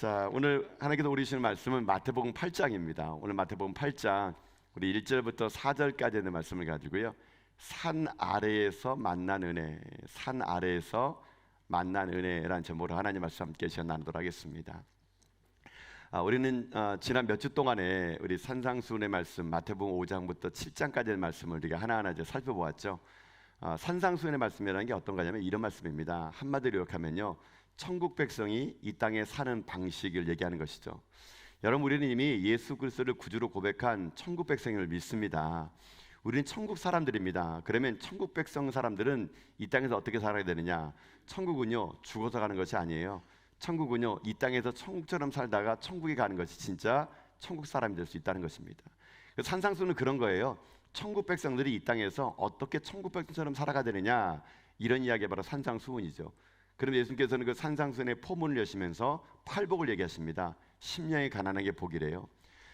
자, 오늘 하나님께서 우리시는 말씀은 마태복음 8장입니다. 오늘 마태복음 8장 우리 1절부터 4절까지 있는 말씀을 가지고요. 산 아래에서 만난 은혜, 산 아래에서 만난 은혜라는 제목으로 하나님 말씀 함께 시간 나누도록 하겠습니다. 우리는 지난 몇 주 동안에 우리 산상수훈의 말씀 마태복음 5장부터 7장까지의 말씀을 우리가 하나하나 이제 살펴보았죠. 산상수훈의 말씀이라는 게 어떤 거냐면 이런 말씀입니다. 한마디로 요약하면요, 천국 백성이 이 땅에 사는 방식을 얘기하는 것이죠. 여러분, 우리는 이미 예수 그리스도를 구주로 고백한 천국 백성을 믿습니다. 우리는 천국 사람들입니다. 그러면 천국 백성 사람들은 이 땅에서 어떻게 살아야 되느냐? 천국은요, 죽어서 가는 것이 아니에요. 천국은요, 이 땅에서 천국처럼 살다가 천국에 가는 것이 진짜 천국 사람이 될 수 있다는 것입니다. 산상수는 그런 거예요. 천국 백성들이 이 땅에서 어떻게 천국 백성처럼 살아가야 되느냐, 이런 이야기가 바로 산상수훈이죠. 그럼 예수님께서는 그 산상수훈의 포문을 여시면서 팔복을 얘기하십니다. 심령이 가난한 게 복이래요.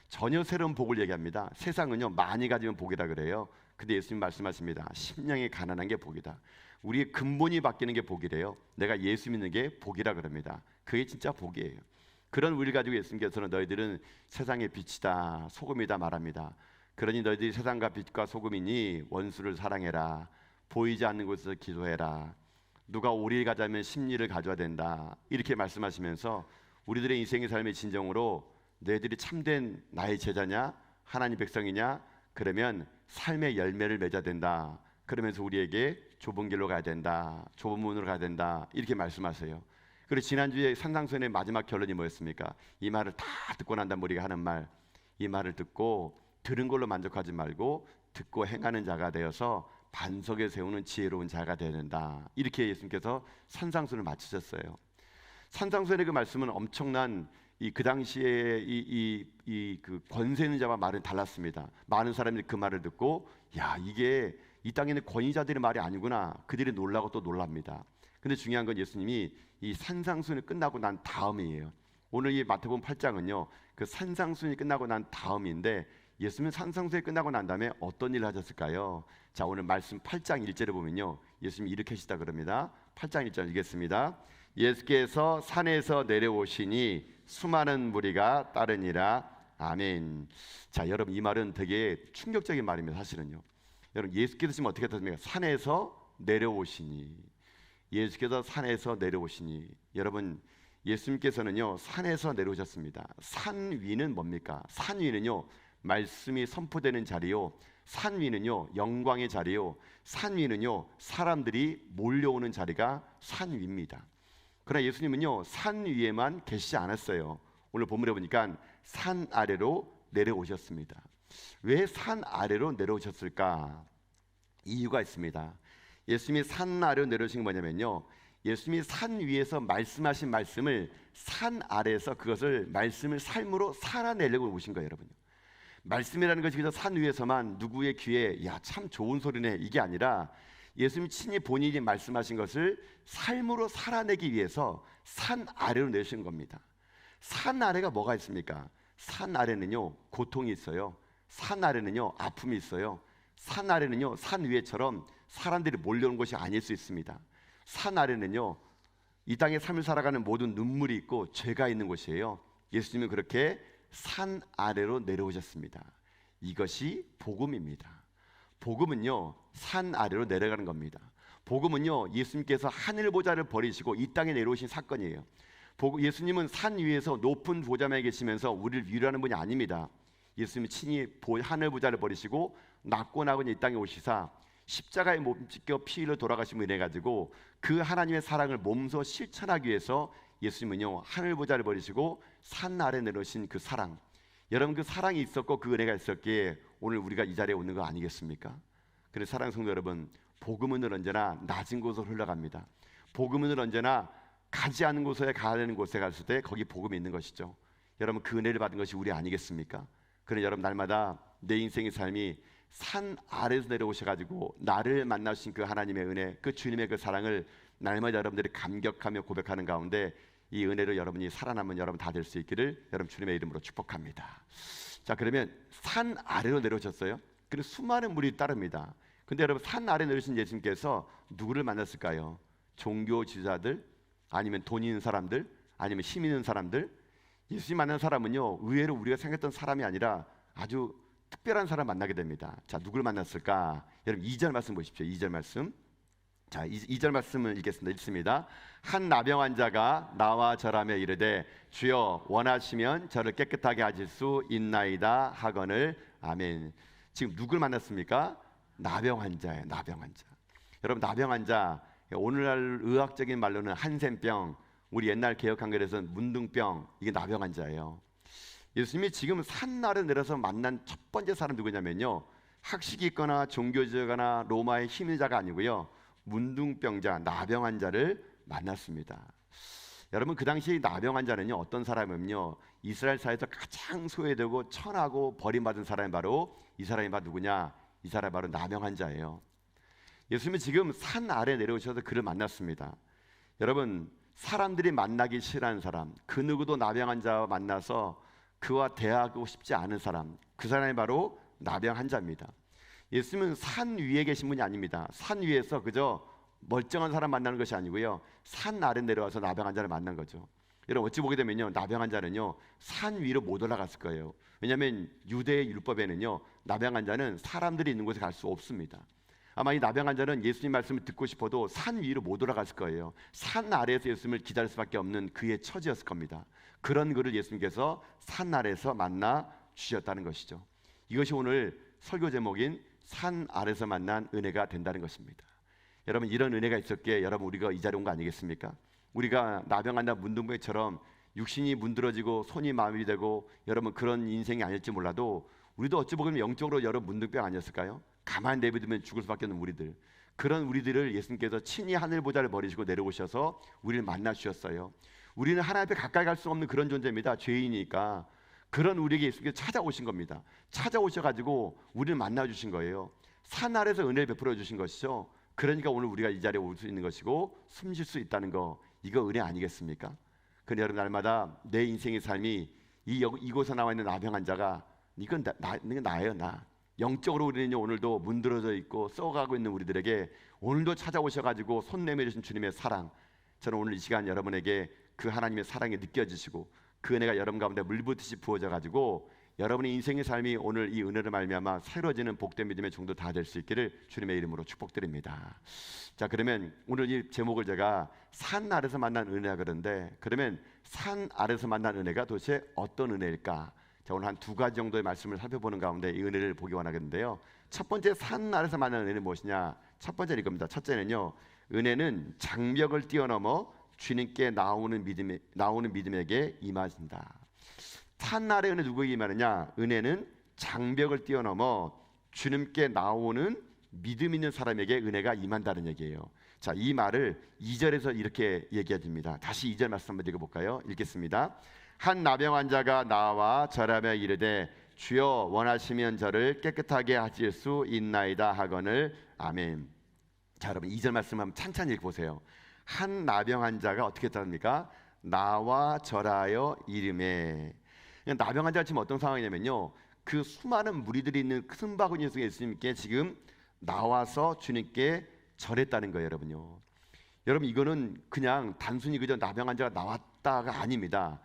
전혀 새로운 복을 얘기합니다. 세상은요, 많이 가지면 복이라 그래요. 근데 예수님 말씀하십니다. 심령이 가난한 게 복이다. 우리의 근본이 바뀌는 게 복이래요. 내가 예수 믿는 게 복이라 그럽니다. 그게 진짜 복이에요. 그런 우리를 가지고 예수님께서는 너희들은 세상의 빛이다, 소금이다 말합니다. 그러니 너희들이 세상과 빛과 소금이니 원수를 사랑해라, 보이지 않는 곳에서 기도해라, 누가 오리를 가자면 십리를 가져야 된다, 이렇게 말씀하시면서 우리들의 인생의 삶의 진정으로 너희들이 참된 나의 제자냐, 하나님 백성이냐, 그러면 삶의 열매를 맺어야 된다. 그러면서 우리에게 좁은 길로 가야 된다, 좁은 문으로 가야 된다, 이렇게 말씀하세요. 그리고 지난주에 산상수훈의 마지막 결론이 뭐였습니까? 이 말을 다 듣고 난 다음에 우리가 하는 말, 이 말을 듣고 들은 걸로 만족하지 말고 듣고 행하는 자가 되어서 반석에 세우는 지혜로운 자가 되어야 된다, 이렇게 예수님께서 산상수훈을 마치셨어요. 산상수훈의 그 말씀은 엄청난 그 당시에 그 권세 있는 자와 말은 달랐습니다. 많은 사람들이 그 말을 듣고 야, 이게 이 땅에 있는 권위자들의 말이 아니구나, 그들이 놀라고 또 놀랍니다. 근데 중요한 건 예수님이 이 산상수훈이 끝나고 난 다음이에요. 오늘 이 마태복음 8장은요, 그 산상수훈이 끝나고 난 다음인데 예수님은 산상수훈이 끝나고 난 다음에 어떤 일을 하셨을까요? 자, 오늘 말씀 8장 1절에 보면요, 예수님이 이렇게 하시다 그럽니다. 8장 1절 읽겠습니다. 예수께서 산에서 내려오시니 수많은 무리가 따르니라. 아멘. 자, 여러분, 이 말은 되게 충격적인 말입니다. 사실은요, 여러분, 예수께서 지금 어떻게 하셨습니까? 산에서 내려오시니. 예수께서 산에서 내려오시니. 여러분, 예수님께서는요, 산에서 내려오셨습니다. 산 위는 뭡니까? 산 위는요, 말씀이 선포되는 자리요, 산 위는요, 영광의 자리요, 산 위는요, 사람들이 몰려오는 자리가 산 위입니다. 그러나 예수님은요, 산 위에만 계시지 않았어요. 오늘 본문에 보니까 산 아래로 내려오셨습니다. 왜 산 아래로 내려오셨을까? 이유가 있습니다. 예수님이 산 아래로 내려오신 게 뭐냐면요, 예수님이 산 위에서 말씀하신 말씀을 산 아래에서 그것을 말씀을 삶으로 살아내려고 오신 거예요. 여러분요, 말씀이라는 것이 그저 산 위에서만 누구의 귀에 야, 참 좋은 소리네, 이게 아니라 예수님이 친히 본인이 말씀하신 것을 삶으로 살아내기 위해서 산 아래로 내신 겁니다. 산 아래가 뭐가 있습니까? 산 아래는요, 고통이 있어요. 산 아래는요, 아픔이 있어요. 산 아래는요, 산 위에처럼 사람들이 몰려오는 것이 아닐 수 있습니다. 산 아래는요, 이 땅의 삶을 살아가는 모든 눈물이 있고 죄가 있는 곳이에요. 예수님은 그렇게 산 아래로 내려오셨습니다. 이것이 복음입니다. 복음은요, 산 아래로 내려가는 겁니다. 복음은요, 예수님께서 하늘 보좌를 버리시고 이 땅에 내려오신 사건이에요. 예수님은 산 위에서 높은 보좌에 계시면서 우리를 위로하는 분이 아닙니다. 예수님이 친히 하늘 보좌를 버리시고 낮고 나고 이 땅에 오시사 십자가에 몸 찢겨 피 흘려 돌아가심을 인해 가지고 그 하나님의 사랑을 몸소 실천하기 위해서 예수님은요, 하늘 보좌를 버리시고 산 아래 내려오신 그 사랑, 여러분, 그 사랑이 있었고 그 은혜가 있었기에 오늘 우리가 이 자리에 오는 거 아니겠습니까? 그래서 사랑하는 성도 여러분, 복음은 언제나 낮은 곳으로 흘러갑니다. 복음은 언제나 가지 않은 곳에 가야 되는 곳에 갔을 때 거기 복음이 있는 것이죠. 여러분, 그 은혜를 받은 것이 우리 아니겠습니까? 그러나 여러분, 날마다 내 인생의 삶이 산 아래에서 내려오셔가지고 나를 만나신 그 하나님의 은혜, 그 주님의 그 사랑을 날마다 여러분들이 감격하며 고백하는 가운데 이 은혜로 여러분이 살아남은 여러분 다 될 수 있기를 여러분 주님의 이름으로 축복합니다. 자, 그러면 산 아래로 내려오셨어요. 그리고 수많은 무리 따릅니다. 근데 여러분, 산 아래 내려오신 예수님께서 누구를 만났을까요? 종교 지도자들, 아니면 돈 있는 사람들, 아니면 힘 있는 사람들? 예수님 만난 사람은요, 의외로 우리가 생각했던 사람이 아니라 아주 특별한 사람 만나게 됩니다. 자, 누굴 만났을까? 여러분 2절 말씀 보십시오. 2절 말씀. 자, 2절 말씀을 읽습니다. 한 나병 환자가 나와 절하며 이르되 주여 원하시면 저를 깨끗하게 하실 수 있나이다 하거늘. 아멘. 지금 누굴 만났습니까? 나병 환자예요. 나병 환자. 여러분, 나병 환자, 오늘날 의학적인 말로는 한센병, 우리 옛날 개혁한글에서는 문둥병, 이게 나병 환자예요. 예수님이 지금 산나를 내려서 만난 첫 번째 사람 누구냐면요, 학식이 있거나 종교지거나 로마의 힘인 자가 아니고요, 문둥병자, 나병 환자를 만났습니다. 여러분, 그 당시 나병 환자는요, 어떤 사람이면요, 이스라엘 사회에서 가장 소외되고 천하고 버림받은 사람이 바로 이 사람이 바로 누구냐? 이 사람이 바로 나병 환자예요. 예수님이 지금 산 아래 내려오셔서 그를 만났습니다. 여러분, 사람들이 만나기 싫어하는 사람, 그 누구도 나병 환자와 만나서 그와 대하고 싶지 않은 사람, 그 사람이 바로 나병 환자입니다. 예수님은 산 위에 계신 분이 아닙니다. 산 위에서 그저 멀쩡한 사람 만나는 것이 아니고요, 산 아래 내려와서 나병 환자를 만난 거죠. 여러분, 어찌 보게 되면요, 나병 환자는요 산 위로 못 올라갔을 거예요. 왜냐하면 유대의 율법에는요, 나병 환자는 사람들이 있는 곳에 갈 수 없습니다. 아마 이 나병 환자는 예수님 말씀을 듣고 싶어도 산 위로 못 올라갔을 거예요. 산 아래에서 예수님을 기다릴 수밖에 없는 그의 처지였을 겁니다. 그런 그를 예수님께서 산 아래에서 만나 주셨다는 것이죠. 이것이 오늘 설교 제목인 산 아래에서 만난 은혜가 된다는 것입니다. 여러분, 이런 은혜가 있었기에 여러분 우리가 이 자리에 온 거 아니겠습니까? 우리가 나병 환자 문둥병처럼 육신이 문드러지고 손이 마비되고 여러분 그런 인생이 아닐지 몰라도 우리도 어찌 보면 영적으로 여러분 문둥병 아니었을까요? 가만히 내버리면 죽을 수밖에 없는 우리들, 그런 우리들을 예수님께서 친히 하늘 보좌를 버리시고 내려오셔서 우리를 만나 주셨어요. 우리는 하나님 앞에 가까이 갈 수 없는 그런 존재입니다. 죄인이니까. 그런 우리에게 예수님께서 찾아오신 겁니다. 찾아오셔가지고 우리를 만나 주신 거예요. 산 아래에서 은혜를 베풀어 주신 것이죠. 그러니까 오늘 우리가 이 자리에 올 수 있는 것이고 숨 쉴 수 있다는 거, 이거 은혜 아니겠습니까? 그런데 여러분, 날마다 내 인생의 삶이 이곳에 나와 있는 나병 환자가 이건 나예요. 나 영적으로 우리는 오늘도 문드러져 있고 썩어가고 있는 우리들에게 오늘도 찾아오셔가지고 손 내밀으신 주님의 사랑, 저는 오늘 이 시간 여러분에게 그 하나님의 사랑이 느껴지시고 그 은혜가 여러분 가운데 물붓듯이 부어져 가지고 여러분의 인생의 삶이 오늘 이 은혜를 말미암아 새로워지는 복된 믿음의 종도 다 될 수 있기를 주님의 이름으로 축복드립니다. 자, 그러면 오늘 이 제목을 제가 산 아래서 만난 은혜라 그러는데, 그러면 산 아래서 만난 은혜가 도대체 어떤 은혜일까? 자, 오늘 한 두 가지 정도의 말씀을 살펴보는 가운데 이 은혜를 보기 원하겠는데요. 첫 번째 산 아래서 만난 은혜는 무엇이냐? 첫 번째는 이겁니다. 첫째는요, 은혜는 장벽을 뛰어넘어 주님께 나오는 믿음에게 임하신다. 산 아래 은혜 누구에게 임하느냐? 은혜는 장벽을 뛰어넘어 주님께 나오는 믿음 있는 사람에게 은혜가 임한다는 얘기예요. 자, 이 말을 2절에서 이렇게 얘기해줍니다. 다시 2절 말씀 한번 읽어볼까요? 읽겠습니다. 한 나병 환자가 나와 절하며 이르되 주여 원하시면 저를 깨끗하게 하실 수 있나이다 하거늘. 아멘. 자, 여러분 2절 말씀 한번 찬찬히 읽어보세요. 한 나병 환자가 어떻게 했답니까? 나와 절하여 이르매. 나병 환자가 지금 어떤 상황이냐면요, 그 수많은 무리들이 있는 큰 바구니 속에 예수님께 지금 나와서 주님께 절했다는 거예요. 여러분요, 여러분 이거는 그냥 단순히 그저 나병 환자가 나왔다가 아닙니다.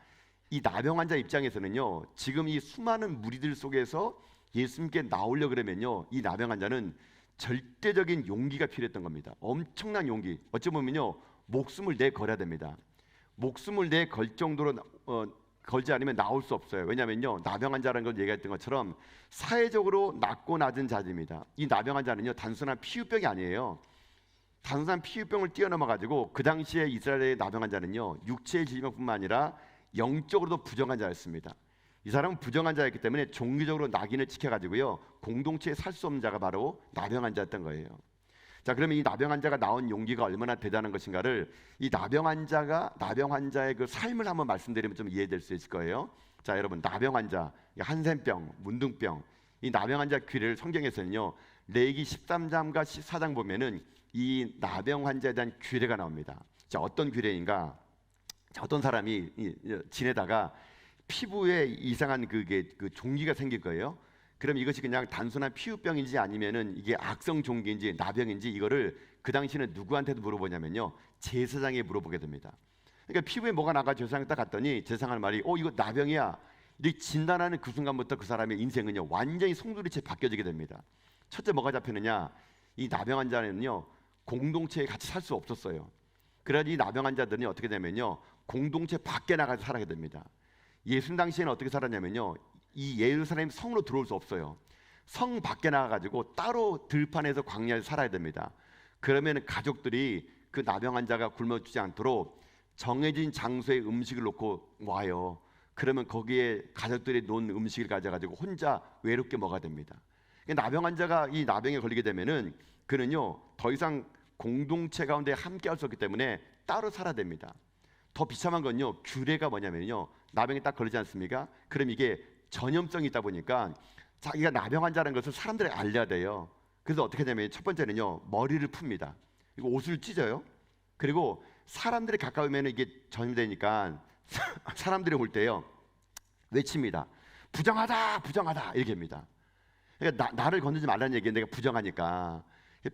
이 나병 환자 입장에서는요, 지금 이 수많은 무리들 속에서 예수님께 나오려 그러면요, 이 나병 환자는 절대적인 용기가 필요했던 겁니다. 엄청난 용기. 어찌 보면요, 목숨을 내걸어야 됩니다. 목숨을 내걸 정도로 걸지 않으면 나올 수 없어요. 왜냐하면요, 나병 환자라는 걸 얘기했던 것처럼 사회적으로 낮고 낮은 자입니다. 이 나병 환자는요, 단순한 피부병이 아니에요. 단순한 피부병을 뛰어넘어 가지고 그 당시에 이스라엘의 나병 환자는요, 육체의 질병뿐만 아니라 영적으로도 부정한 자였습니다. 이 사람은 부정한 자였기 때문에 종교적으로 낙인을 찍혀가지고요, 공동체에 살 수 없는 자가 바로 나병 환자였던 거예요. 자, 그러면 이 나병 환자가 나온 용기가 얼마나 대단한 것인가를 이 나병 환자의 그 삶을 한번 말씀드리면 좀 이해될 수 있을 거예요. 자, 여러분, 나병 환자, 한센병, 문둥병, 이 나병 환자 귀를 성경에서는요, 레위기 13장과 14장 보면은 이 나병 환자에 대한 규례가 나옵니다. 자, 어떤 규례인가? 자, 어떤 사람이 지내다가 피부에 이상한 그 종기가 생길 거예요. 그럼 이것이 그냥 단순한 피부병인지 아니면은 이게 악성 종기인지 나병인지, 이거를 그 당시에는 누구한테도 물어보냐면요, 제사장에 물어보게 됩니다. 그러니까 피부에 뭐가 나가 제사장에 딱 갔더니 제사장하는 말이 이거 나병이야. 이렇게 진단하는 그 순간부터 그 사람의 인생은요 완전히 송두리째 바뀌어지게 됩니다. 첫째 뭐가 잡히느냐? 이 나병 환자는요 공동체에 같이 살 수 없었어요. 그래서 이 나병 환자들은 어떻게 되면요 공동체 밖에 나가서 살아야 됩니다. 예수님 당시에는 어떻게 살았냐면요 이 예루살렘 성으로 들어올 수 없어요. 성 밖에 나가가지고 따로 들판에서 광야에서 살아야 됩니다. 그러면 가족들이 그 나병 환자가 굶어 죽지 않도록 정해진 장소에 음식을 놓고 와요. 그러면 거기에 가족들이 놓은 음식을 가져가지고 혼자 외롭게 먹어야 됩니다. 나병 환자가 이 나병에 걸리게 되면은 그는요 더 이상 공동체 가운데 함께할 수 없기 때문에 따로 살아야 됩니다. 더 비참한 건요 규례가 뭐냐면요 나병에 딱 걸리지 않습니까? 그럼 이게 전염성이 있다 보니까 자기가 나병 환자라는 것을 사람들에게 알려야 돼요. 그래서 어떻게 되냐면 첫 번째는요 머리를 풉니다. 이거 옷을 찢어요. 그리고 사람들이 가까우면 이게 전염되니까 사람들이 올 때요 외칩니다. 부정하다 부정하다 이렇게 합니다. 그러니까 나를 건드리지 말라는 얘기예요. 내가 부정하니까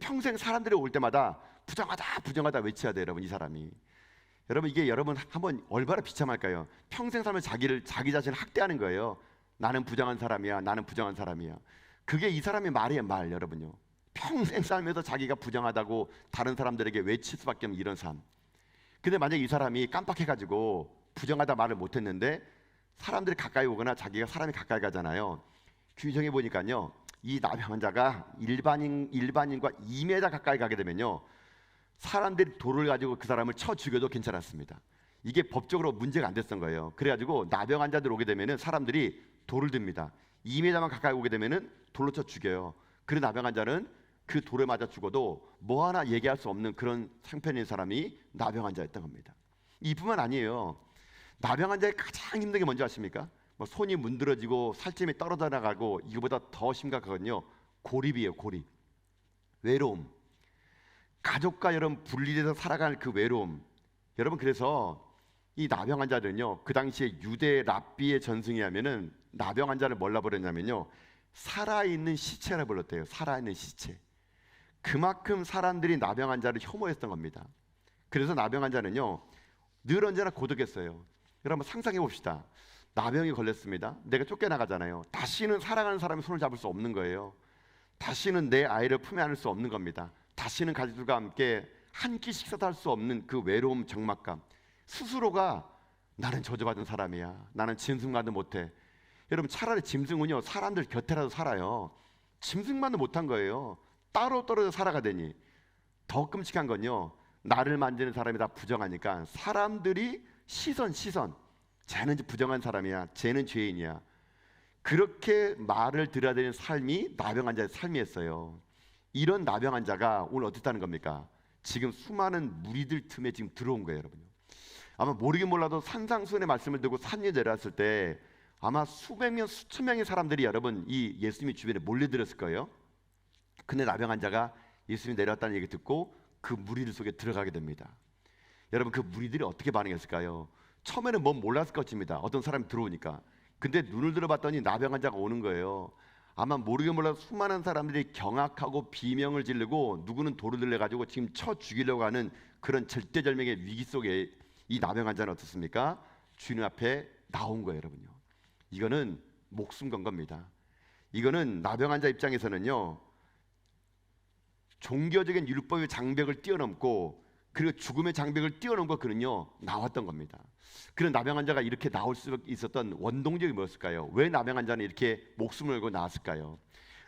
평생 사람들이 올 때마다 부정하다 부정하다 외쳐야 돼요. 여러분 이 사람이 여러분 이게 여러분 한번 얼마나 비참할까요? 평생 살면 자기 자신을 학대하는 거예요. 나는 부정한 사람이야. 나는 부정한 사람이야. 그게 이 사람의 말이에요. 말 여러분요. 평생 살면서 자기가 부정하다고 다른 사람들에게 외칠 수밖에 없는 이런 삶. 근데 만약 이 사람이 깜빡해가지고 부정하다 말을 못했는데 사람들이 가까이 오거나 자기가 사람이 가까이 가잖아요. 규정해 보니까요 이 나병 환자가 일반인과 2m 가까이 가게 되면요 사람들이 돌을 가지고 그 사람을 쳐 죽여도 괜찮았습니다. 이게 법적으로 문제가 안 됐던 거예요. 그래가지고 나병 환자들 오게 되면은 사람들이 돌을 듭니다. 2m만 가까이 오게 되면은 돌로 쳐 죽여요. 그런 나병 환자는 그 돌에 맞아 죽어도 뭐 하나 얘기할 수 없는 그런 상편인 사람이 나병 환자였던 겁니다. 이뿐만 아니에요. 나병 환자의 가장 힘든 게 뭔지 아십니까? 뭐 손이 문드러지고 살점이 떨어져 나가고 이거보다 더 심각하거든요. 고립이에요. 고립. 외로움. 가족과 여러분 분리돼서 살아가는 그 외로움. 여러분 그래서 이 나병 환자들은요 그 당시에 유대 랍비의 전승에 하면은 나병 환자를 뭘라 버렸냐면요 살아있는 시체라 불렀대요. 살아있는 시체. 그만큼 사람들이 나병 환자를 혐오했던 겁니다. 그래서 나병 환자는요 늘 언제나 고독했어요. 여러분 상상해 봅시다. 나병이 걸렸습니다. 내가 쫓겨나가잖아요. 다시는 살아가는 사람이 손을 잡을 수 없는 거예요. 다시는 내 아이를 품에 안을 수 없는 겁니다. 다시는 가족들과 함께 한 끼 식사도 할 수 없는 그 외로움, 적막감. 스스로가 나는 저주받은 사람이야. 나는 짐승만도 못해. 여러분 차라리 짐승은요 사람들 곁에라도 살아요. 짐승만도 못한 거예요. 따로 떨어져 살아가더니 더 끔찍한 건요 나를 만지는 사람이 다 부정하니까 사람들이 시선 쟤는 부정한 사람이야. 쟤는 죄인이야. 그렇게 말을 들어야 되는 삶이 나병 환자의 삶이었어요. 이런 나병 환자가 오늘 어떻다는 겁니까? 지금 수많은 무리들 틈에 지금 들어온 거예요, 여러분. 아마 모르긴 몰라도 산상수훈의 말씀을 듣고 산 위에 내려왔을 때 아마 수백 명, 수천 명의 사람들이 여러분 이 예수님의 주변에 몰려들었을 거예요. 근데 나병 환자가 예수님이 내려왔다는 얘기 듣고 그 무리들 속에 들어가게 됩니다. 여러분 그 무리들이 어떻게 반응했을까요? 처음에는 뭐 몰랐을 것입니다. 어떤 사람이 들어오니까. 근데 눈을 들어봤더니 나병 환자가 오는 거예요. 아마 모르긴 몰라도 수많은 사람들이 경악하고 비명을 지르고 누구는 돌을 들려가지고 지금 쳐 죽이려고 하는 그런 절대절명의 위기 속에 이 나병 환자는 어떻습니까? 주님 앞에 나온 거예요, 여러분요. 이거는 목숨 건 겁니다. 이거는 나병 환자 입장에서는요 종교적인 율법의 장벽을 뛰어넘고 그리고 죽음의 장벽을 뛰어넘고 그는요 나왔던 겁니다. 그런 나병 환자가 이렇게 나올 수 있었던 원동력이 무엇일까요? 왜 나병 환자는 이렇게 목숨을 걸고 나왔을까요?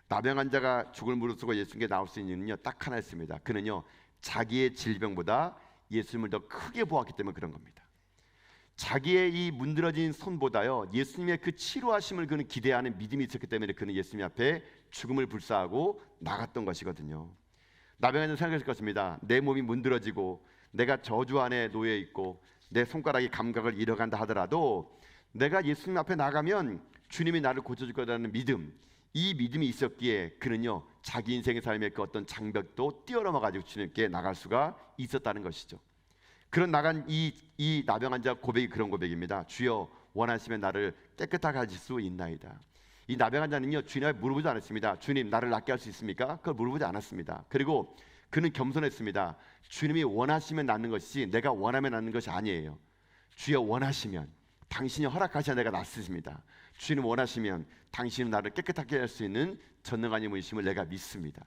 나병 환자가 죽을 무릎쓰고 예수님께 나올 수 있는 이유는요 딱 하나 있습니다. 그는요 자기의 질병보다 예수님을 더 크게 보았기 때문에 그런 겁니다. 자기의 이 문드러진 손보다요 예수님의 그 치료하심을 그는 기대하는 믿음이 있었기 때문에 그는 예수님 앞에 죽음을 불사하고 나갔던 것이거든요. 나병 환자는 생각했을 것입니다. 내 몸이 문드러지고 내가 저주 안에 놓여 있고 내 손가락이 감각을 잃어간다 하더라도 내가 예수님 앞에 나가면 주님이 나를 고쳐줄 거라는 믿음, 이 믿음이 있었기에 그는요 자기 인생의 삶의 그 어떤 장벽도 뛰어넘어 가지고 주님께 나갈 수가 있었다는 것이죠. 그런 나간 이 나병 환자 고백이 그런 고백입니다. 주여 원하시면 나를 깨끗하게 하실 수 있나이다. 이 나병 환자는요 주님 앞에 물어보지 않았습니다. 주님 나를 낫게 할 수 있습니까? 그걸 물어보지 않았습니다. 그리고 그는 겸손했습니다. 주님이 원하시면 낫는 것이지 내가 원하면 낫는 것이 아니에요. 주여 원하시면 당신이 허락하셔야 내가 낫습니다. 주님 원하시면 당신은 나를 깨끗하게 할 수 있는 전능하신 분이심을 내가 믿습니다.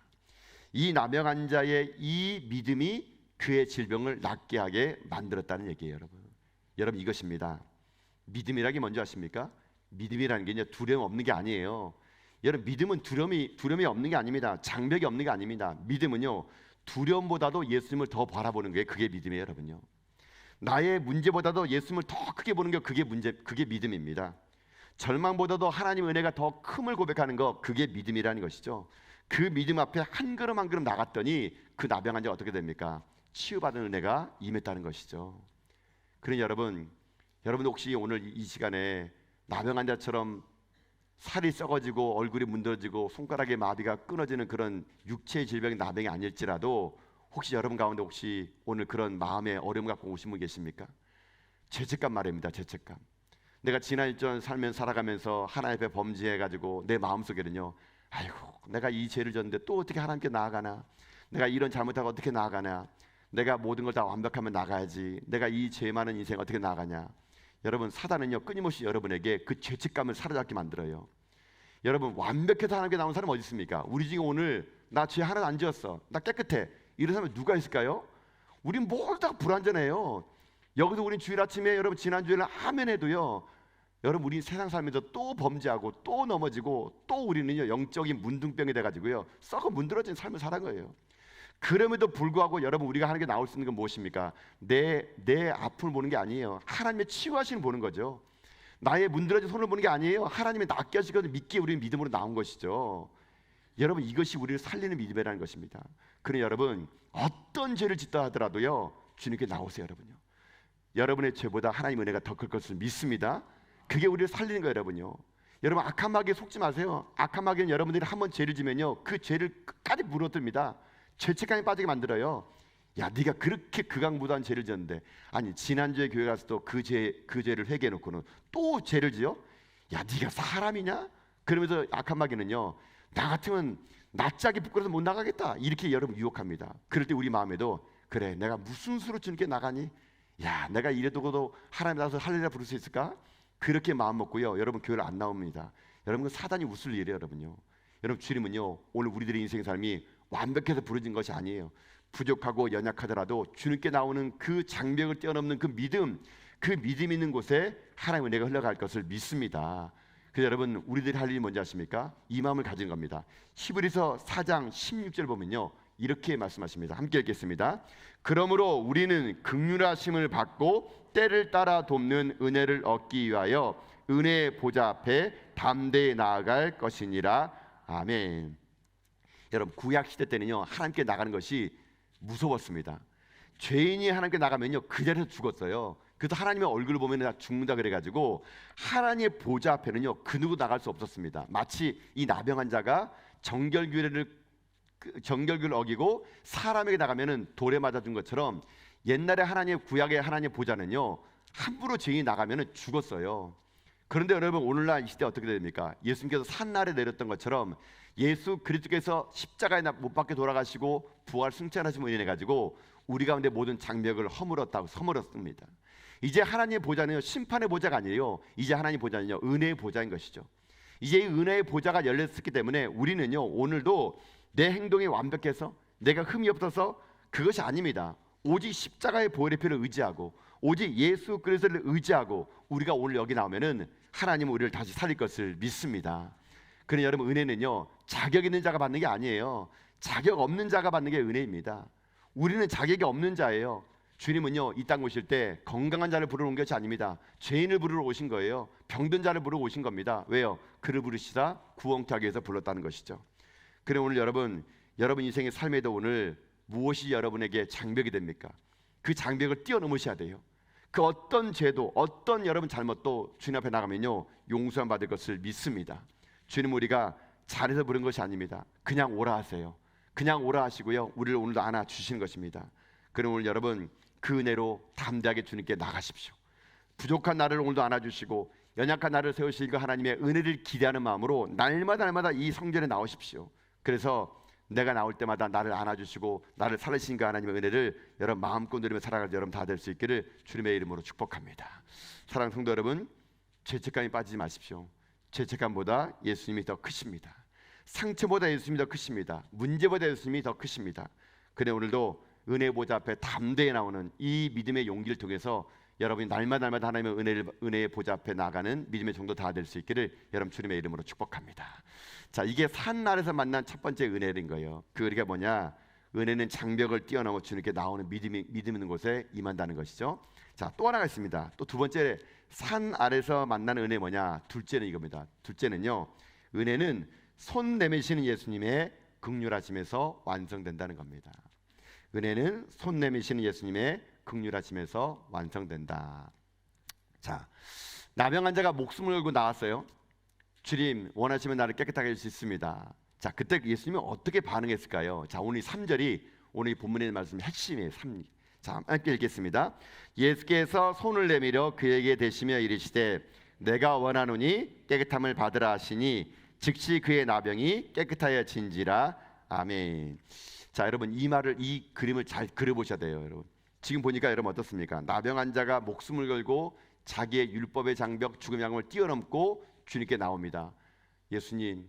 이 나병 자의 이 믿음이 그의 질병을 낫게 하게 만들었다는 얘기예요. 여러분 이것입니다. 믿음이라는 게 뭔지 아십니까? 믿음이라는 게 두려움 없는 게 아니에요. 여러분 믿음은 두려움이 없는 게 아닙니다. 장벽이 없는 게 아닙니다. 믿음은요 두려움보다도 예수님을 더 바라보는 게 그게 믿음이에요. 여러분요, 나의 문제보다도 예수님을 더 크게 보는 게 그게 믿음입니다. 절망보다도 하나님의 은혜가 더 큼을 고백하는 거, 그게 믿음이라는 것이죠. 그 믿음 앞에 한 걸음 한 걸음 나갔더니 그 나병 환자가 어떻게 됩니까? 치유받은 은혜가 임했다는 것이죠. 그러니 여러분 혹시 오늘 이 시간에 나병 환자처럼 살이 썩어지고 얼굴이 문드러지고 손가락의 마비가 끊어지는 그런 육체의 질병이 나병이 아닐지라도 혹시 여러분 가운데 혹시 오늘 그런 마음의 어려움 갖고 오신 분 계십니까? 죄책감 말입니다. 죄책감. 내가 지난 일전 살아가면서 하나님 앞에 범죄해가지고 내 마음속에는요, 아이고 내가 이 죄를 졌는데 또 어떻게 하나님께 나아가나, 내가 이런 잘못하고 어떻게 나아가나, 내가 모든 걸 다 완벽하면 나가야지, 내가 이 죄 많은 인생 어떻게 나가냐. 여러분 사단은요 끊임없이 여러분에게 그 죄책감을 사로잡게 만들어요. 여러분 완벽해서 하나님께 나온 사람 어디 있습니까? 우리 중에 오늘 나 죄 하나도 안 지었어, 나 깨끗해, 이런 사람이 누가 있을까요? 우린 뭘 다 불완전해요. 여기서 우린 주일 아침에 여러분 지난주에는 아멘 해도요, 여러분 우리 세상 살면서 또 범죄하고 또 넘어지고 또 우리는요 영적인 문둥병이 돼가지고요 썩어 문드러진 삶을 살아가요. 그럼에도 불구하고 여러분 우리가 하는 게 나올 수 있는 건 무엇입니까? 내 아픔을 보는 게 아니에요. 하나님의 치유하시는 보는 거죠. 나의 문드러진 손을 보는 게 아니에요. 하나님의 낫게 하실 것을 믿기에 우리는 믿음으로 나온 것이죠. 여러분 이것이 우리를 살리는 믿음이라는 것입니다. 그러니 여러분 어떤 죄를 짓다 하더라도요 주님께 나오세요. 여러분의 죄보다 하나님의 은혜가 더 클 것을 믿습니다. 그게 우리를 살리는 거예요. 여러분 악한 마귀에 속지 마세요. 악한 마귀는 여러분들이 한번 죄를 지면요 그 죄를 끝까지 물어듭니다. 죄책감에 빠지게 만들어요. 야 네가 그렇게 극악무도한 죄를 지었는데, 아니 지난주에 교회 가서 또 그 죄를 회개해 놓고는 또 죄를 지어? 야 네가 사람이냐? 그러면서 악한 마귀는요 나 같으면 낯짝이 부끄러워서 못 나가겠다 이렇게 여러분 유혹합니다. 그럴 때 우리 마음에도 그래 내가 무슨 수로 주님께 나가니? 야 내가 이래도고도 하나님 나서 할렐루야 부를 수 있을까? 그렇게 마음 먹고요 여러분 교회를 안 나옵니다. 여러분 사단이 웃을 일이에요. 여러분 주님은요 오늘 우리들의 인생의 삶이 완벽해서 부르진 것이 아니에요. 부족하고 연약하더라도 주님께 나오는 그 장벽을 뛰어넘는 그 믿음 있는 곳에 하나님의 은혜가 흘러갈 것을 믿습니다. 그래서 여러분 우리들이 할 일이 뭔지 아십니까? 이 마음을 가진 겁니다. 히브리서 4장 16절 보면요 이렇게 말씀하십니다. 함께 읽겠습니다. 그러므로 우리는 긍휼하심을 받고 때를 따라 돕는 은혜를 얻기 위하여 은혜의 보좌 앞에 담대히 나아갈 것이니라. 아멘. 여러분 구약 시대 때는요 하나님께 나가는 것이 무서웠습니다. 죄인이 하나님께 나가면요 그 자리에서 죽었어요. 그래서 하나님의 얼굴을 보면 다 죽는다 그래가지고 하나님의 보좌 앞에는요 그 누구 나갈 수 없었습니다. 마치 이 나병 환자가 정결규례를 어기고 사람에게 나가면은 돌에 맞아 준 것처럼 옛날에 구약의 하나님의 보좌는요 함부로 죄인이 나가면은 죽었어요. 그런데 여러분 오늘날 이 시대 어떻게 됩니까? 예수님께서 산날에 내렸던 것처럼 예수 그리스도께서 십자가에 못 박혀 돌아가시고 부활 승천하심으로 인해 가지고 우리 가운데 모든 장벽을 허물었습니다. 이제 하나님의 보좌는요 심판의 보좌가 아니에요. 이제 하나님의 보좌는요 은혜의 보좌인 것이죠. 이제 이 은혜의 보좌가 열렸기 때문에 우리는요 오늘도 내 행동이 완벽해서 내가 흠이 없어서 그것이 아닙니다. 오직 십자가의 보혈의 피를 의지하고 오직 예수 그리스도를 의지하고 우리가 오늘 여기 나오면은 하나님은 우리를 다시 살릴 것을 믿습니다. 그러니 여러분 은혜는요 자격 있는 자가 받는 게 아니에요. 자격 없는 자가 받는 게 은혜입니다. 우리는 자격이 없는 자예요. 주님은요 이 땅 오실 때 건강한 자를 부르러 온 것이 아닙니다. 죄인을 부르러 오신 거예요. 병든 자를 부르러 오신 겁니다. 왜요? 그를 부르시다 구원케 하기 위해서 불렀다는 것이죠. 그래 오늘 여러분 인생의 삶에도 오늘 무엇이 여러분에게 장벽이 됩니까? 그 장벽을 뛰어넘으셔야 돼요. 그 어떤 죄도 어떤 여러분 잘못도 주님 앞에 나가면요 용서함 받을 것을 믿습니다. 주님 우리가 잘해서 부른 것이 아닙니다. 그냥 오라 하세요. 그냥 오라 하시고요 우리를 오늘도 안아 주시는 것입니다. 그럼 오늘 여러분 그 은혜로 담대하게 주님께 나가십시오. 부족한 나를 오늘도 안아주시고 연약한 나를 세우실 그 하나님의 은혜를 기대하는 마음으로 날마다 이 성전에 나오십시오. 그래서 내가 나올 때마다 나를 안아주시고 나를 살리신 그 하나님의 은혜를 여러분 마음껏 누리며 살아갈 여러분 다 될 수 있기를 주님의 이름으로 축복합니다. 사랑하는 성도 여러분, 죄책감이 빠지지 마십시오. 죄책감보다 예수님이 더 크십니다. 상처보다 예수님이 더 크십니다. 문제보다 예수님이 더 크십니다. 그래 오늘도 은혜 보좌 앞에 담대히 나오는 이 믿음의 용기를 통해서 여러분이 날마다 하나님의 은혜의 보좌 앞에 나가는 믿음의 정도 다 될 수 있기를 여러분 주님의 이름으로 축복합니다. 자, 이게 산 아래서 만난 첫 번째 은혜인 거예요. 그 은혜가 뭐냐? 은혜는 장벽을 뛰어넘어 주님께 나오는 믿음 있는 곳에 임한다는 것이죠. 자, 또 하나가 있습니다. 또 두 번째 산 아래서 만나는 은혜 뭐냐? 둘째는 이겁니다. 둘째는요, 은혜는 손 내미시는 예수님의 긍휼하심에서 완성된다는 겁니다. 은혜는 손 내미시는 예수님의 긍휼하심에서 완성된다. 자, 나병 환자가 목숨을 걸고 나왔어요. 주님 원하시면 나를 깨끗하게 할 수 있습니다. 자, 그때 예수님은 어떻게 반응했을까요? 자, 오늘 3절이 오늘 본문의 말씀 핵심이에요. 자, 함께 읽겠습니다. 예수께서 손을 내밀어 그에게 대시며 이르시되 내가 원하노니 깨끗함을 받으라 하시니 즉시 그의 나병이 깨끗하여진지라. 아멘. 자, 여러분 이 그림을 잘 그려보셔야 돼요. 여러분 지금 보니까 여러분 어떻습니까? 나병 환자가 목숨을 걸고 자기의 율법의 장벽 죽음의 양을 뛰어넘고 주님께 나옵니다. 예수님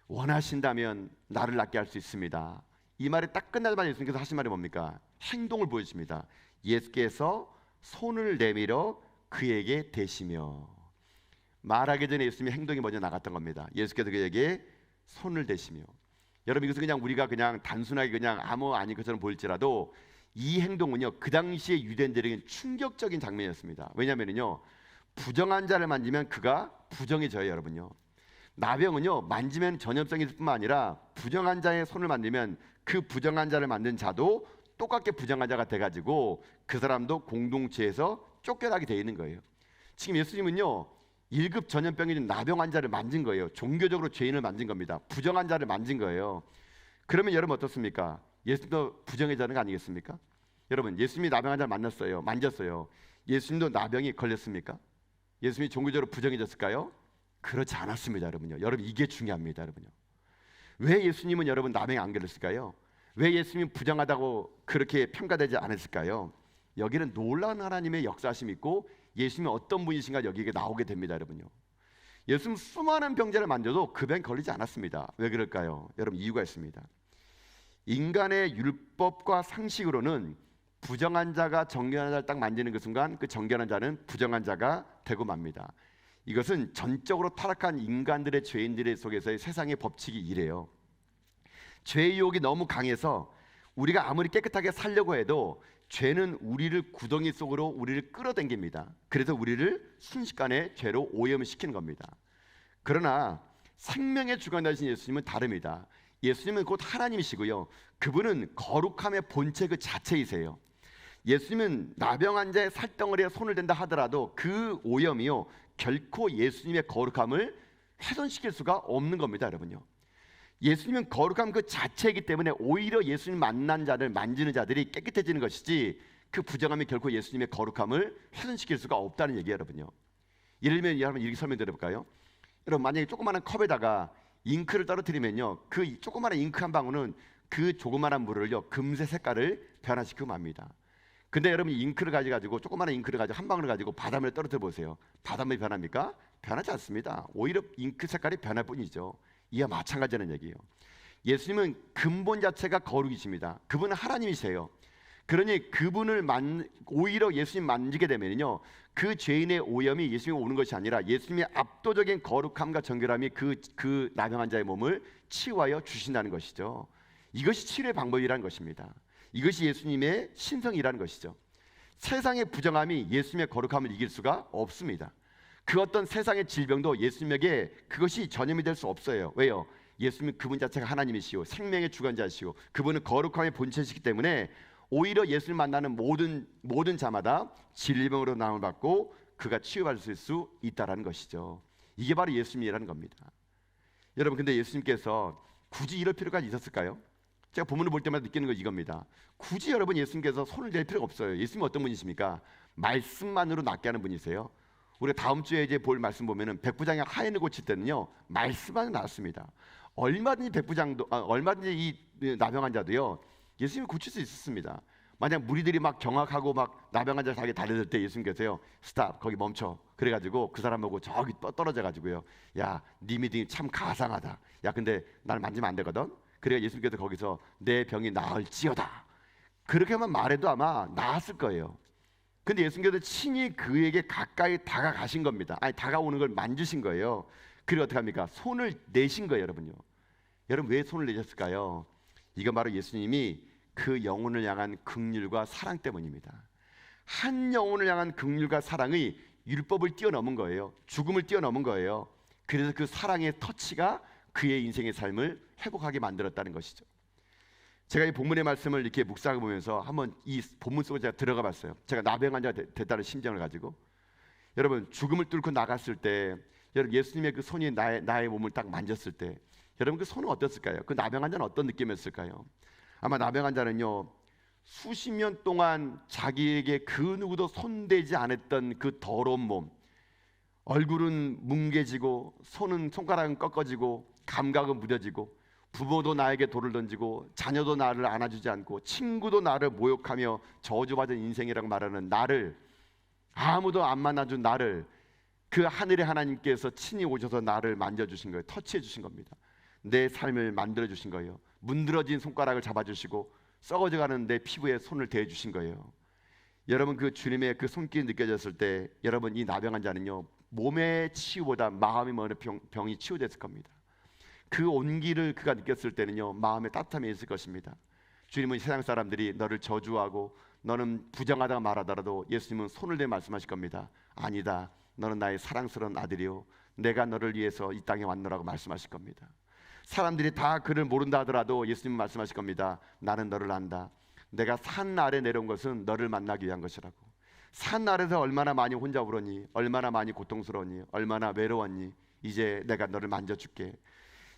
원하신다면 나를 낫게 할 수 있습니다. 이 말이 딱 끝나자마자 예수님께서 하신 말이 뭡니까? 행동을 보여주십니다. 예수께서 손을 내밀어 그에게 대시며. 말하기 전에 예수님의 행동이 먼저 나갔던 겁니다. 예수께서 그에게 손을 대시며. 여러분 이것은 그냥 우리가 그냥 단순하게 그냥 아무 아닌 것처럼 보일지라도 이 행동은요 그 당시에 유대인들에게는 충격적인 장면이었습니다. 왜냐하면요 부정한 자를 만지면 그가 부정해져요. 여러분요 나병은요 만지면 전염성이 있을 뿐만 아니라 부정한 자의 손을 만지면 그 부정한 자를 만든 자도 똑같게 부정한 자가 돼가지고 그 사람도 공동체에서 쫓겨나게 돼 있는 거예요. 지금 예수님은요 1급 전염병인 나병 환자를 만진 거예요. 종교적으로 죄인을 만진 겁니다. 부정한 자를 만진 거예요. 그러면 여러분 어떻습니까? 예수님도 부정의 자는 거 아니겠습니까? 여러분 예수님이 나병 환자를 만졌어요. 예수님도 나병이 걸렸습니까? 예수님이 종교적으로 부정해졌을까요? 그렇지 않았습니다. 여러분요. 여러분 이게 중요합니다. 여러분요. 왜 예수님은 여러분 나병에 안 걸렸을까요? 왜 예수님이 부정하다고 그렇게 평가되지 않았을까요? 여기는 놀라운 하나님의 역사심이 있고 예수님이 어떤 분이신가 여기에 나오게 됩니다. 여러분요. 예수님 수많은 병자를 만져도 그 병 걸리지 않았습니다. 왜 그럴까요? 여러분 이유가 있습니다. 인간의 율법과 상식으로는 부정한 자가 정결한 자를 딱 만지는 그 순간 그 정결한 자는 부정한 자가 되고 맙니다. 이것은 전적으로 타락한 인간들의 죄인들의 속에서의 세상의 법칙이 이래요. 죄의 유혹이 너무 강해서 우리가 아무리 깨끗하게 살려고 해도 죄는 우리를 구덩이 속으로 우리를 끌어당깁니다. 그래서 우리를 순식간에 죄로 오염시키는 겁니다. 그러나 생명의 주관 되신 예수님은 다릅니다. 예수님은 곧 하나님이시고요. 그분은 거룩함의 본체 그 자체이세요. 예수님은 나병 환자의 살덩어리에 손을 댄다 하더라도 그 오염이요 결코 예수님의 거룩함을 훼손시킬 수가 없는 겁니다. 여러분요. 예수님은 거룩함 그 자체이기 때문에 오히려 예수님 만난 자를 만지는 자들이 깨끗해지는 것이지 그 부정함이 결코 예수님의 거룩함을 훼손시킬 수가 없다는 얘기예요. 여러분요. 예를 들면 여러분 이렇게 설명드려볼까요? 여러분 만약에 조그마한 컵에다가 잉크를 떨어뜨리면요 그 조그마한 잉크 한 방울은 그 조그마한 물을요 금세 색깔을 변화시키고 맙니다. 근데 여러분 잉크를 가지고 조그마한 잉크를 가지고 한 방울을 가지고 바닷물에 떨어뜨려 보세요. 바닷물이 변합니까? 변하지 않습니다. 오히려 잉크 색깔이 변할 뿐이죠. 이와 마찬가지라는 얘기예요. 예수님은 근본 자체가 거룩이십니다. 그분은 하나님이세요. 그러니 그분을 오히려 예수님 만지게 되면요 그 죄인의 오염이 예수님이 오는 것이 아니라 예수님의 압도적인 거룩함과 정결함이 그 나병 환자의 몸을 치유하여 주신다는 것이죠. 이것이 치료의 방법이라는 것입니다. 이것이 예수님의 신성이라는 것이죠. 세상의 부정함이 예수님의 거룩함을 이길 수가 없습니다. 그 어떤 세상의 질병도 예수님에게 그것이 전염이 될 수 없어요. 왜요? 예수님은 그분 자체가 하나님이시오 생명의 주관자시오 그분은 거룩함의 본체이시기 때문에 오히려 예수를 만나는 모든 자마다 질병으로 나음을 받고 그가 치유받을 수 있다라는 것이죠. 이게 바로 예수님이라는 겁니다. 여러분 근데 예수님께서 굳이 이럴 필요가 있었을까요? 제가 본문을 볼 때마다 느끼는 건 이겁니다. 굳이 여러분 예수님께서 손을 댈 필요가 없어요. 예수님은 어떤 분이십니까? 말씀만으로 낫게 하는 분이세요. 우리가 다음 주에 이제 볼 말씀 보면은 백부장이 하인을 고칠 때는요 말씀만 나왔습니다. 얼마든지 백부장도 얼마든지 이 나병 환자도요 예수님이 고칠 수 있었습니다. 만약 무리들이 막 경악하고 막 나병 환자 자기 달려들 때 예수님께서요 스탑 거기 멈춰 그래가지고 그 사람 보고 저기 떨어져가지고요 야 네 믿음이 참 가상하다. 야 근데 날 만지면 안 되거든. 그래 예수님께서 거기서 내 병이 나을지어다 그렇게만 말해도 아마 나았을 거예요. 근데 예수님께서 친히 그에게 가까이 다가가신 겁니다. 아니 다가오는 걸 만지신 거예요. 그리고 어떻게 합니까? 손을 내신 거예요, 여러분요. 여러분 왜 손을 내셨을까요? 이건 바로 예수님이 그 영혼을 향한 긍휼과 사랑 때문입니다. 한 영혼을 향한 긍휼과 사랑이 율법을 뛰어넘은 거예요. 죽음을 뛰어넘은 거예요. 그래서 그 사랑의 터치가 그의 인생의 삶을 회복하게 만들었다는 것이죠. 제가 이 본문의 말씀을 이렇게 묵상해 보면서 한번 이 본문 속에 제가 들어가 봤어요. 제가 나병 환자가 됐다는 심정을 가지고 여러분 죽음을 뚫고 나갔을 때 여러분 예수님의 그 손이 나의 몸을 딱 만졌을 때 여러분 그 손은 어땠을까요? 그 나병 환자는 어떤 느낌이었을까요? 아마 나병 환자는요 수십 년 동안 자기에게 그 누구도 손대지 않았던 그 더러운 몸, 얼굴은 뭉개지고 손가락은 꺾어지고 감각은 무뎌지고 부모도 나에게 돌을 던지고 자녀도 나를 안아주지 않고 친구도 나를 모욕하며 저주받은 인생이라고 말하는 나를 아무도 안 만나준 나를 그 하늘의 하나님께서 친히 오셔서 나를 만져주신 거예요. 터치해 주신 겁니다. 내 삶을 만들어 주신 거예요. 문드러진 손가락을 잡아주시고 썩어져가는 내 피부에 손을 대해 주신 거예요. 여러분 그 주님의 그 손길이 느껴졌을 때 여러분 이 나병 환자는요 몸의 치유보다 마음이 먼저 병이 치유됐을 겁니다. 그 온기를 그가 느꼈을 때는요 마음에 따뜻함이 있을 것입니다. 주님은 세상 사람들이 너를 저주하고 너는 부정하다고 말하더라도 예수님은 손을 대 말씀하실 겁니다. 아니다, 너는 나의 사랑스러운 아들이요 내가 너를 위해서 이 땅에 왔노라고 말씀하실 겁니다. 사람들이 다 그를 모른다 하더라도 예수님은 말씀하실 겁니다. 나는 너를 안다. 내가 산 아래 내려온 것은 너를 만나기 위한 것이라고. 산 아래서 얼마나 많이 혼자 울었니? 얼마나 많이 고통스러웠니? 얼마나 외로웠니? 이제 내가 너를 만져줄게.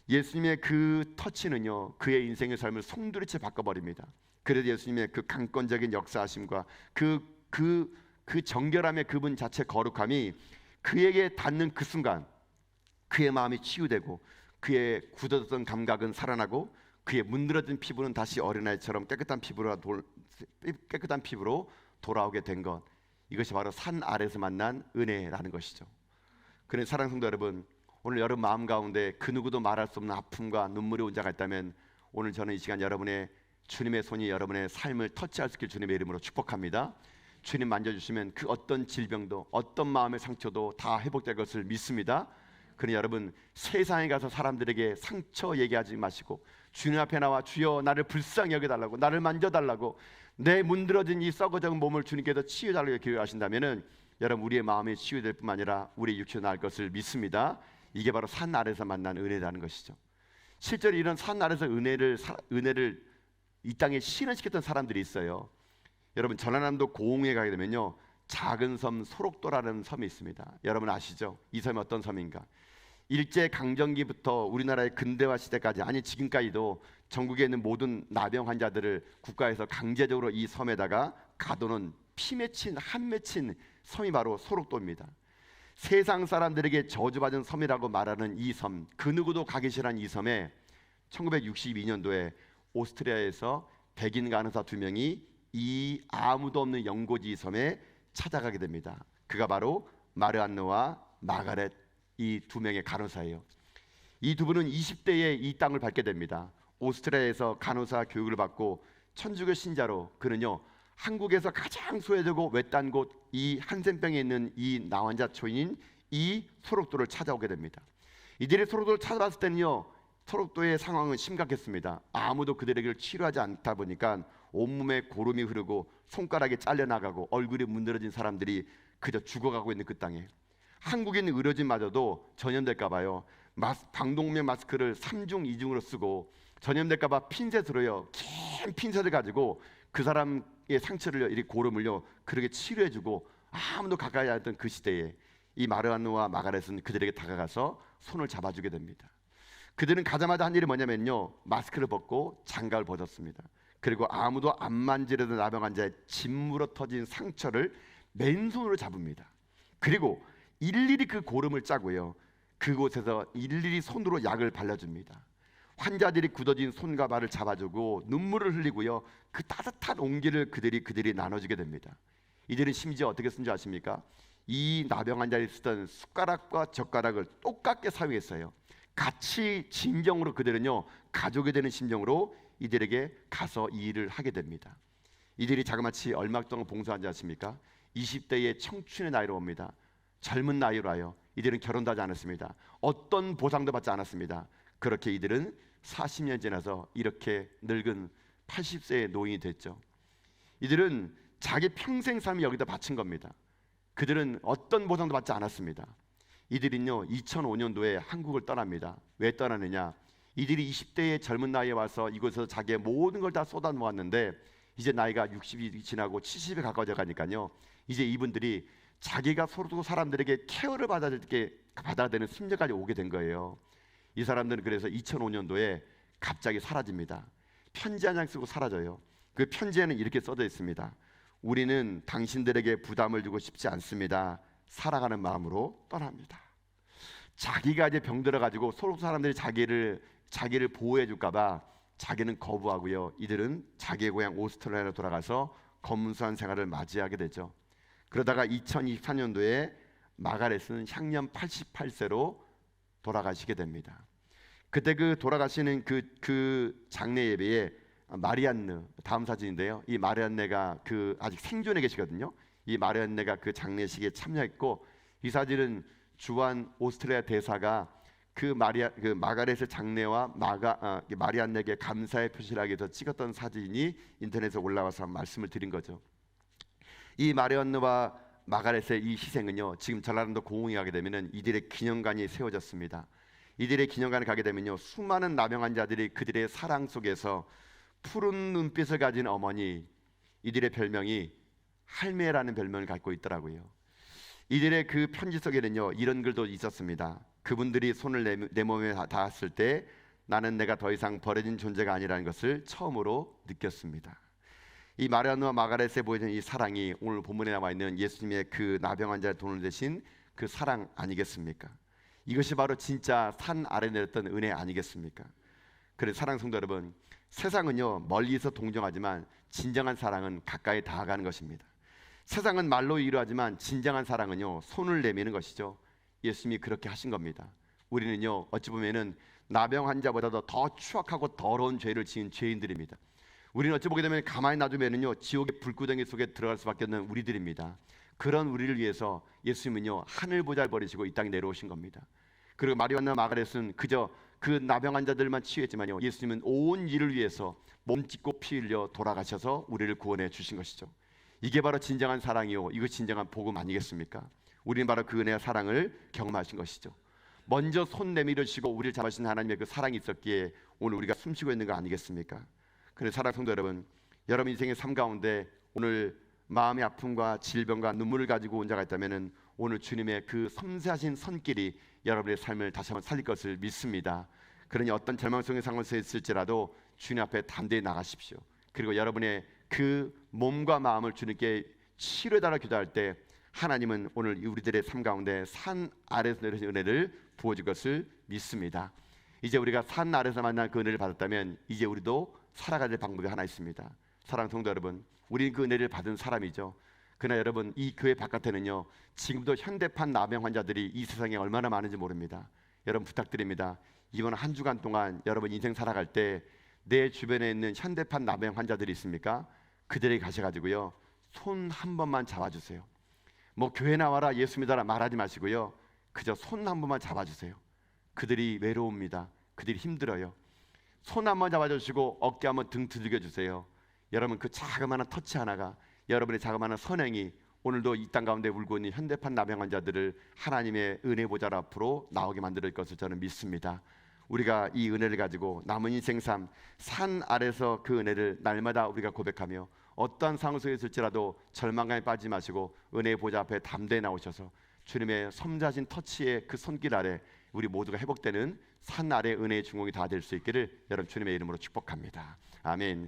예수님의 그 터치는요 그의 인생의 삶을 송두리째 바꿔버립니다. 그래서 예수님의 그 강권적인 역사하심과 그 정결함의 그분 자체 거룩함이 그에게 닿는 그 순간 그의 마음이 치유되고 그의 굳어졌던 감각은 살아나고 그의 문드러진 피부는 다시 어린아이처럼 깨끗한 피부로 돌아오게 된 것, 이것이 바로 산 아래에서 만난 은혜라는 것이죠. 그런 사랑하는 성도 여러분, 오늘 여러분 마음 가운데 그 누구도 말할 수 없는 아픔과 눈물이 온 자가 있다면 오늘 저는 이 시간 여러분의 주님의 손이 여러분의 삶을 터치할 수 있길 주님의 이름으로 축복합니다. 주님 만져주시면 그 어떤 질병도 어떤 마음의 상처도 다 회복될 것을 믿습니다. 그러니 여러분 세상에 가서 사람들에게 상처 얘기하지 마시고 주님 앞에 나와 주여 나를 불쌍히 여겨달라고, 나를 만져달라고, 내 문드러진 이 썩어져간 몸을 주님께서 치유달라고 기도하신다면 여러분 우리의 마음이 치유될 뿐만 아니라 우리의 육체도 나을 것을 믿습니다. 이게 바로 산 아래에서 만난 은혜라는 것이죠. 실제로 이런 산 아래에서 은혜를 이 땅에 실현시켰던 사람들이 있어요. 여러분 전라남도 고흥에 가게 되면요 작은 섬 소록도라는 섬이 있습니다. 여러분 아시죠? 이 섬이 어떤 섬인가? 일제 강점기부터 우리나라의 근대화 시대까지, 아니 지금까지도 전국에 있는 모든 나병 환자들을 국가에서 강제적으로 이 섬에다가 가둬놓은 한 맺힌 섬이 바로 소록도입니다. 세상 사람들에게 저주받은 섬이라고 말하는 이 섬, 그 누구도 가기 싫어한 이 섬에 1962년도에 오스트리아에서 백인 간호사 2명이 이 아무도 없는 영고지 섬에 찾아가게 됩니다. 그가 바로 마르안느와 마가렛, 이 2명의 간호사예요. 이 두 분은 20대에 이 땅을 밟게 됩니다. 오스트리아에서 간호사 교육을 받고 천주교 신자로 그는요 한국에서 가장 소외되고 외딴 곳 이 한센병에 있는 이 나환자촌인 이 소록도를 찾아오게 됩니다. 이들이 소록도를 찾아봤을 때는요 소록도의 상황은 심각했습니다. 아무도 그들에게 치료하지 않다 보니까 온몸에 고름이 흐르고 손가락이 잘려나가고 얼굴이 문드러진 사람들이 그저 죽어가고 있는 그 땅에 한국인 의료진마저도 전염될까 봐요 방독면 마스크를 3중 2중으로 쓰고 전염될까 봐 핀셋으로요 긴 핀셋을 가지고 그 사람의 상처를 이 고름을요 그렇게 치료해주고 아무도 가까이 안 했던 그 시대에 이 마르안느와 마가렛은 그들에게 다가가서 손을 잡아주게 됩니다. 그들은 가자마자 한 일이 뭐냐면요 마스크를 벗고 장갑을 벗었습니다. 그리고 아무도 안 만지려던 나병 환자의 짓물어 터진 상처를 맨손으로 잡습니다. 그리고 일일이 그 고름을 짜고요 그곳에서 일일이 손으로 약을 발라줍니다. 환자들이 굳어진 손과 발을 잡아주고 눈물을 흘리고요, 그 따뜻한 온기를 그들이 나눠주게 됩니다. 이들은 심지어 어떻게 쓴 줄 아십니까? 이 나병 환자들이 쓰던 숟가락과 젓가락을 똑같게 사용했어요. 같이 진정으로 그들은요, 가족이 되는 심정으로 이들에게 가서 이 일을 하게 됩니다. 이들이 자그마치 얼마 동안 봉사하지 않습니까? 20대의 청춘의 나이로 옵니다. 젊은 나이로 와요. 이들은 결혼도 하지 않았습니다. 어떤 보상도 받지 않았습니다. 그렇게 이들은 40년 지나서 이렇게 늙은 80세의 노인이 됐죠. 이들은 자기 평생 삶이 여기다 바친 겁니다. 그들은 어떤 보상도 받지 않았습니다. 이들은요, 2005년도에 한국을 떠납니다. 왜 떠나느냐? 이들이 20대의 젊은 나이에 와서 이곳에서 자기의 모든 걸 다 쏟아 놓았는데 이제 나이가 60이 지나고 70에 가까워져 가니까요, 이제 이분들이 자기가 서로 사람들에게 케어를 받아야 되는 심정까지 오게 된 거예요. 이 사람들은 그래서 2005년도에 갑자기 사라집니다. 편지 한 장 쓰고 사라져요. 그 편지에는 이렇게 써져 있습니다. 우리는 당신들에게 부담을 주고 싶지 않습니다. 사랑하는 마음으로 떠납니다. 자기가 이제 병들어 가지고 서로 사람들이 자기를 보호해 줄까봐 자기는 거부하고요, 이들은 자기의 고향 오스트레일리아로 돌아가서 검소한 생활을 맞이하게 되죠. 그러다가 2024년도에 마가렛은 향년 88세로 돌아가시게 됩니다. 그때 그 돌아가시는 그 장례 예배에 마리안느, 다음 사진인데요, 이 마리안네가 아직 생존해 계시거든요. 이 마리안네가 그 장례식에 참여했고, 이 사진은 주한 오스트리아 대사가 그 마가렛의 장례와 마리안네에게 감사의 표시를 하기 위해서 찍었던 사진이 인터넷에 올라와서 말씀을 드린 거죠. 이 마리안네와 마가렛의 이 희생은요, 지금 전라남도 고흥에 가게 되면은 이들의 기념관이 세워졌습니다. 이들의 기념관에 가게 되면요, 수많은 나병 환자들이 그들의 사랑 속에서 푸른 눈빛을 가진 어머니, 이들의 별명이 할매라는 별명을 갖고 있더라고요. 이들의 그 편지 속에는요, 이런 글도 있었습니다. 그분들이 손을 내 몸에 닿았을 때 나는 내가 더 이상 버려진 존재가 아니라는 것을 처음으로 느꼈습니다. 이 마리안누와 마가렛에 보여진 이 사랑이 오늘 본문에 나와 있는 예수님의 그 나병 환자의 돈을 대신 그 사랑 아니겠습니까? 이것이 바로 진짜 산 아래 내렸던 은혜 아니겠습니까? 그래서 사랑 성도 여러분, 세상은요, 멀리서 동정하지만 진정한 사랑은 가까이 다가가는 것입니다. 세상은 말로 이루어지만 진정한 사랑은요, 손을 내미는 것이죠. 예수님이 그렇게 하신 겁니다. 우리는요, 어찌 보면은 나병 환자보다도 더 추악하고 더러운 죄를 지은 죄인들입니다. 우리는 어찌 보게 되면 가만히 놔두면은요, 지옥의 불구덩이 속에 들어갈 수밖에 없는 우리들입니다. 그런 우리를 위해서 예수님은요, 하늘 보좌를 버리시고 이 땅에 내려오신 겁니다. 그리고 마리아나 마가렛은 그저 그 나병 환자들만 치유했지만요, 예수님은 온 일을 위해서 몸짓고 피 흘려 돌아가셔서 우리를 구원해 주신 것이죠. 이게 바로 진정한 사랑이요, 이거 진정한 복음 아니겠습니까? 우리는 바로 그 은혜와 사랑을 경험하신 것이죠. 먼저 손 내밀으시고 우리를 잡으신 하나님의 그 사랑이 있었기에 오늘 우리가 숨쉬고 있는 거 아니겠습니까? 그래서 사랑 성도 여러분, 여러분 인생의 삶 가운데 오늘 마음의 아픔과 질병과 눈물을 가지고 온 자가 있다면 오늘 주님의 그 섬세하신 손길이 여러분의 삶을 다시 한번 살릴 것을 믿습니다. 그러니 어떤 절망성의 상황에 있을지라도 주님 앞에 담대히 나가십시오. 그리고 여러분의 그 몸과 마음을 주님께 치료해달라 기도할 때 하나님은 오늘 우리들의 삶 가운데 산 아래에서 내리신 은혜를 부어줄 것을 믿습니다. 이제 우리가 산 아래에서 만난 그 은혜를 받았다면 이제 우리도 살아가야 될 방법이 하나 있습니다. 사랑하는 성도 여러분, 우리는 그 은혜를 받은 사람이죠. 그러나 여러분, 이 교회 바깥에는요, 지금도 현대판 나병 환자들이 이 세상에 얼마나 많은지 모릅니다. 여러분 부탁드립니다. 이번 한 주간 동안 여러분 인생 살아갈 때 내 주변에 있는 현대판 나병 환자들이 있습니까? 그들에게 가셔가지고요, 손 한 번만 잡아주세요. 뭐 교회 나와라, 예수 믿어라 말하지 마시고요, 그저 손 한 번만 잡아주세요. 그들이 외로웁니다. 그들이 힘들어요. 손 한 번 잡아주시고 어깨 한번 등 두들겨 주세요. 여러분, 그 자그마한 터치 하나가, 여러분의 자그마한 선행이 오늘도 이 땅 가운데 울고 있는 현대판 나병 환자들을 하나님의 은혜 보좌 앞으로 나오게 만들 것을 저는 믿습니다. 우리가 이 은혜를 가지고 남은 인생 삶, 산 아래서 그 은혜를 날마다 우리가 고백하며 어떠한 상황 속에 있을지라도 절망감에 빠지지 마시고 은혜의 보좌 앞에 담대히 나오셔서 주님의 섬자신 터치의 그 손길 아래 우리 모두가 회복되는 산 아래 은혜의 중공이 다 될 수 있기를 여러분 주님의 이름으로 축복합니다. 아멘.